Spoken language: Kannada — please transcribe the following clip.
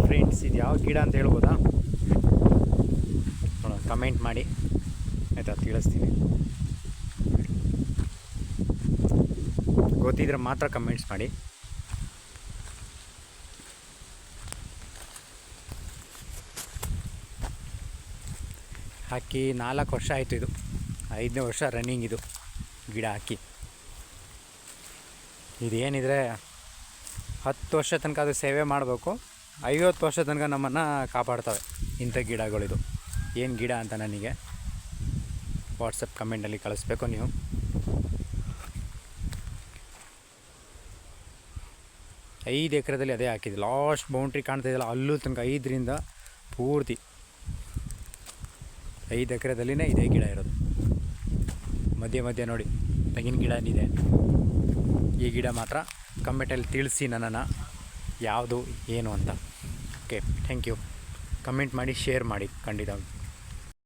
ಫ್ರೆಂಡ್ಸ್, ಇದು ಯಾವ ಗಿಡ ಅಂತ ಹೇಳ್ಬೋದಾ? ನೋಡೋಣ, ಕಮೆಂಟ್ ಮಾಡಿ ಆಯಿತಾ, ತಿಳಿಸ್ತೀನಿ. ಗೊತ್ತಿದ್ರೆ ಮಾತ್ರ ಕಮೆಂಟ್ಸ್ ಮಾಡಿ. ಹಾಕಿ 4 ವರ್ಷ ಆಯಿತು. ಇದು 5ನೇ ವರ್ಷ ರನ್ನಿಂಗ್ ಇದು ಗಿಡ ಹಾಕಿ. ಇದೇನಿದ್ರೆ 10 ವರ್ಷ ತನಕ ಅದು ಸೇವೆ ಮಾಡಬೇಕು. 50 ವರ್ಷ ತನಕ ನಮ್ಮನ್ನು ಕಾಪಾಡ್ತವೆ ಇಂಥ ಗಿಡಗಳಿದು. ಏನು ಗಿಡ ಅಂತ ನನಗೆ ವಾಟ್ಸಪ್ ಕಮೆಂಟಲ್ಲಿ ಕಳಿಸ್ಬೇಕು ನೀವು. ಐದು ಎಕರೆದಲ್ಲಿ ಅದೇ ಹಾಕಿದೆ. ಲಾಸ್ಟ್ ಬೌಂಡ್ರಿ ಕಾಣ್ತಾ ಇದೆಯಲ್ಲ, ಅಲ್ಲೂ ತನಕ 5ರಿಂದ ಪೂರ್ತಿ 5 ಎಕರೆದಲ್ಲಿನೇ ಇದೇ ಗಿಡ ಇರೋದು. ಮಧ್ಯೆ ನೋಡಿ ತೆಂಗಿನ ಗಿಡ ಏನಿದೆ. ಈ ಗಿಡ ಮಾತ್ರ ಕಮೆಂಟಲ್ಲಿ ತಿಳಿಸಿ ನನ್ನನ್ನು ಯಾವುದು ಏನು ಅಂತ. Okay, thank you. ಕಮೆಂಟ್ ಮಾಡಿ, ಶೇರ್ ಮಾಡಿ ಖಂಡಿತ.